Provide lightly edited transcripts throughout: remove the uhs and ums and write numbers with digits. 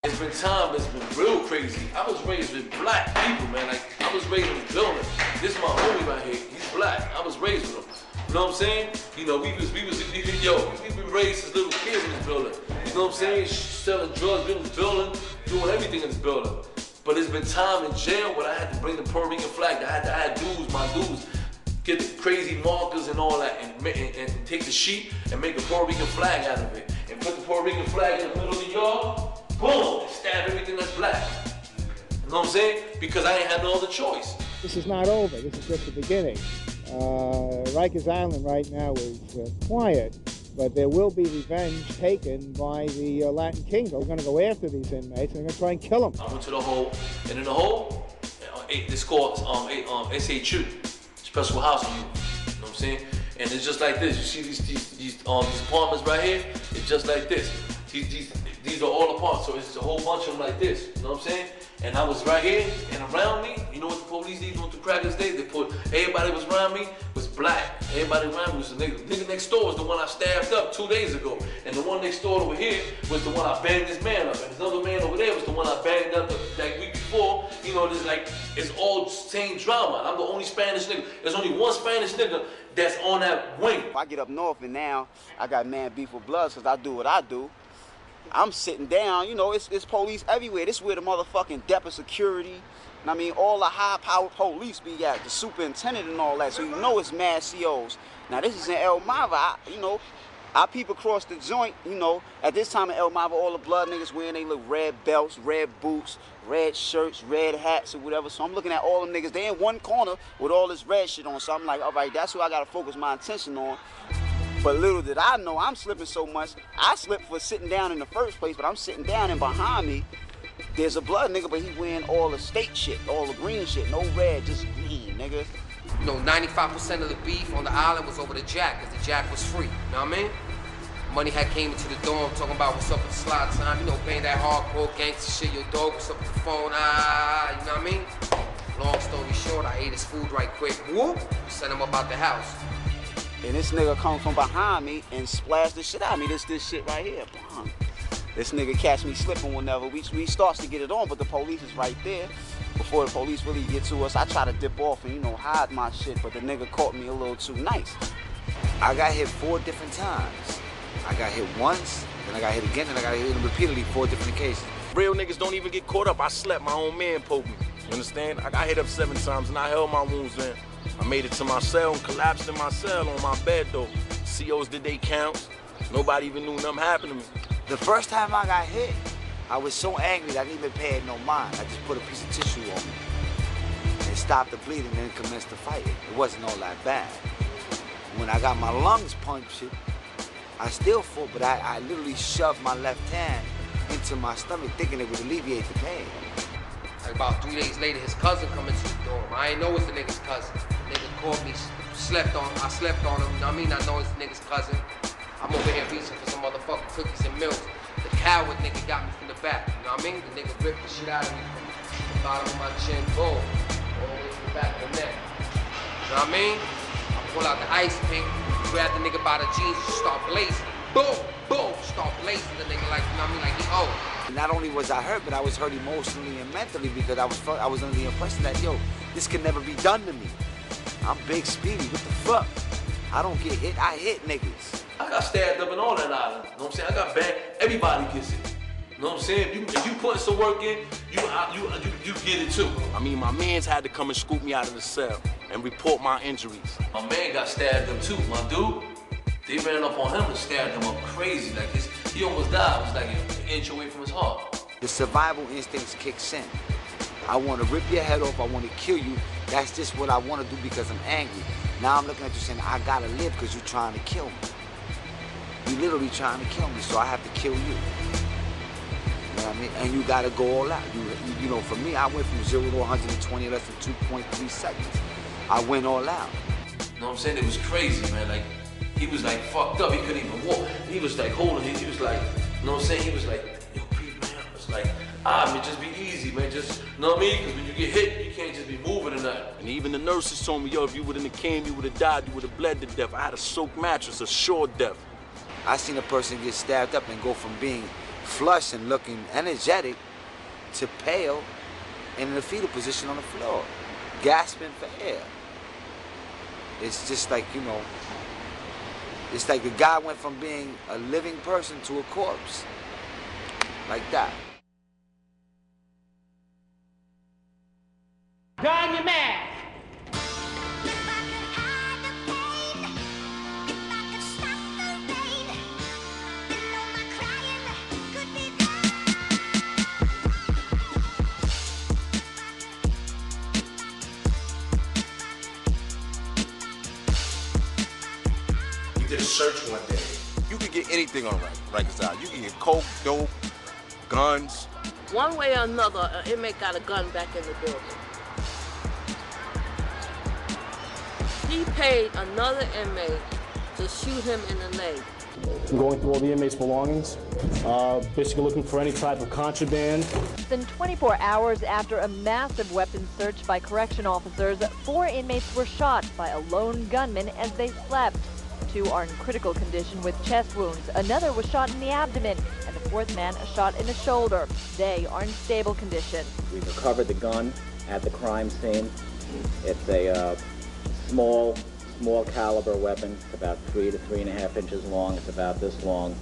It's been time that's been real crazy. I was raised with black people, man. Like, I was raised in the building. This is my homie right here. He's black. I was raised with him. You know what I'm saying? You know, we've been raised as little kids in this building. You know what I'm saying? Selling drugs in this building, doing everything in this building. But it's been time in jail where I had to bring the Puerto Rican flag. I had dudes, my dudes, get the crazy markers and all that, and take the sheet and make a Puerto Rican flag out of it. And put the Puerto Rican flag in the middle of the yard. Boom! Stab everything that's black. You know what I'm saying? Because I ain't had no other choice. This is not over. This is just the beginning. Rikers Island right now is quiet, but there will be revenge taken by the Latin Kingdom. We're going to go after these inmates and they're going to try and kill them. I went to the hole, and in the hole, it's called SHU, Special Housing Unit. You know what I'm saying? And it's just like this. You see these apartments right here? It's just like this. These are all apart, so it's a whole bunch of them like this, you know what I'm saying? And I was right here, and around me, you know what the police did with the crackers did? They put, everybody was around me was black. Everybody around me was a nigga. The nigga next door was the one I stabbed up 2 days ago. And the one next door over here was the one I banged this man up. And this other man over there was the one I banged up that week before. You know, there's like, it's all same drama. I'm the only Spanish nigga. There's only one Spanish nigga that's on that wing. I get up north and now I got man beef with bloods because I do what I do. I'm sitting down, you know, it's police everywhere. This is where the motherfucking depth of security, and I mean, all the high-powered police be at, the superintendent and all that, so you know it's mad COs. Now, this is in El Mava, you know, our people across the joint, you know, at this time in El Mava, all the blood niggas wearing they little red belts, red boots, red shirts, red hats, or whatever, so I'm looking at all them niggas. They in one corner with all this red shit on, so I'm like, all right, that's who I gotta focus my attention on. But little did I know, I'm slipping so much. I slipped for sitting down in the first place, but I'm sitting down and behind me, there's a blood nigga, but he wearing all the state shit, all the green shit, no red, just green, nigga. You know, 95% of the beef on the island was over the jack, because the jack was free, you know what I mean? Money had came into the dorm talking about what's up with the slot time, you know, paying that hardcore gangster shit, your dog, what's up with the phone, you know what I mean? Long story short, I ate his food right quick, whoop, sent him up out the house. And this nigga come from behind me and splash the shit out of me. This shit right here. This nigga catch me slipping whenever we starts to get it on, but the police is right there. Before the police really get to us, I try to dip off and, you know, hide my shit, but the nigga caught me a little too nice. I got hit 4 different times. I got hit once, then I got hit again, and I got hit repeatedly 4 different occasions. Real niggas don't even get caught up. I slept, my own man poked me. You understand? I got hit up 7 times and I held my wounds in. I made it to my cell and collapsed in my cell on my bed though. COs did they counts. Nobody even knew nothing happened to me. The first time I got hit, I was so angry that I didn't even pay it no mind. I just put a piece of tissue on me and stopped the bleeding and then commenced the fight. It wasn't all that bad. When I got my lungs punctured, I still fought, but I literally shoved my left hand into my stomach thinking it would alleviate the pain. Like about 3 days later, his cousin come into the dorm. I ain't know it's the nigga's cousin. The nigga called me, I slept on him, you know what I mean? I know it's the nigga's cousin. I'm over here reaching for some motherfucking cookies and milk. The coward nigga got me from the back, you know what I mean? The nigga ripped the shit out of me from the bottom of my chin, boom, all the way to the back of the neck. You know what I mean? I pull out the ice pick, grab the nigga by the jeans, start blazing. Boom, boom, start blazing the nigga like, you know what I mean, like he old. Not only was I hurt, but I was hurt emotionally and mentally because I was under the impression that, yo, this can never be done to me. I'm Big Speedy, what the fuck? I don't get hit, I hit niggas. I got stabbed up in all that island, you know what I'm saying? I got banged, everybody gets it. You know what I'm saying? If you put some work in, you get it too. I mean, my mans had to come and scoop me out of the cell and report my injuries. My man got stabbed up too, my dude. They ran up on him and stabbed him up crazy. Like he almost died. It was like an inch away from his heart. The survival instincts kicks in. I want to rip your head off. I want to kill you. That's just what I want to do because I'm angry. Now I'm looking at you saying, I got to live because you're trying to kill me. You're literally trying to kill me, so I have to kill you. You know what I mean? And you got to go all out. You know, for me, I went from 0 to 120 in less than 2.3 seconds. I went all out. You know what I'm saying? It was crazy, man. Like, he was like fucked up. He couldn't even walk. He was like holding it. He was like, you know what I'm saying? He was like, yo, Pete, man. It's like, man, just be easy, man. Just, you know what I mean? Because when you get hit, you can't just be moving or nothing. And even the nurses told me, yo, if you wouldn't have came, you would have died. You would have bled to death. I had a soaked mattress, a sure death. I seen a person get stabbed up and go from being flush and looking energetic to pale and in a fetal position on the floor, gasping for air. It's just like, you know, it's like the guy went from being a living person to a corpse. Like that. Gun your mask. We did a search one day. You could get anything on Rikers Island. You can get coke, dope, guns. One way or another, an inmate got a gun back in the building. He paid another inmate to shoot him in the leg. I'm going through all the inmates' belongings, basically looking for any type of contraband. Less than 24 hours after a massive weapons search by correction officers, 4 inmates were shot by a lone gunman as they slept. 2 are in critical condition with chest wounds. Another was shot in the abdomen, and the 4th man shot in the shoulder. They are in stable condition. We've recovered the gun at the crime scene. It's a small caliber weapon. It's about 3 to 3.5 inches long. It's about this long.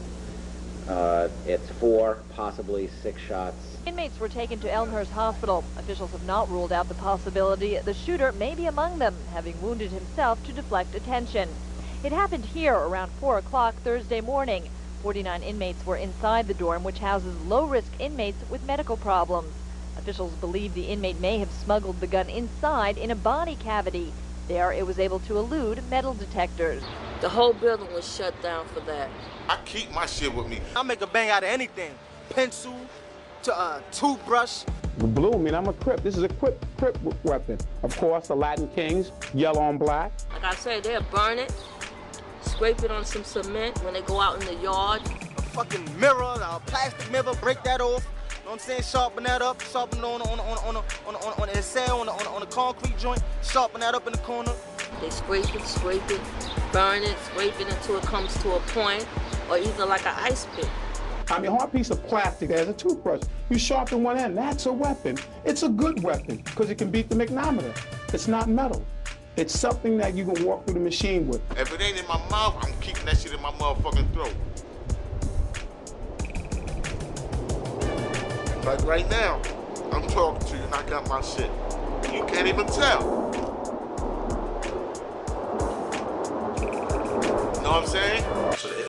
It's 4, possibly 6 shots. Inmates were taken to Elmhurst Hospital. Officials have not ruled out the possibility the shooter may be among them, having wounded himself to deflect attention. It happened here around 4 o'clock Thursday morning. 49 inmates were inside the dorm, which houses low-risk inmates with medical problems. Officials believe the inmate may have smuggled the gun inside in a body cavity. There, it was able to elude metal detectors. The whole building was shut down for that. I keep my shit with me. I make a bang out of anything. Pencil, to toothbrush. The blue, I mean, I'm a Crip. This is a Crip weapon. Of course, the Latin Kings, yellow on black. Like I say, they'll burn it, scrape it on some cement when they go out in the yard. A fucking mirror, a plastic mirror, break that off. You know what I'm saying? Sharpen that up, sharpen it on the cell, on the concrete joint, sharpen that up in the corner. They scrape it, burn it, scrape it until it comes to a point, or either like an ice pick. I mean, a hard piece of plastic that has a toothbrush. You sharpen one end, that's a weapon. It's a good weapon, because it can beat the magnetometer. It's not metal. It's something that you can walk through the machine with. If it ain't in my mouth, I'm keeping that shit in my motherfucking throat. Like right now, I'm talking to you and I got my shit. And you can't even tell. Know what I'm saying?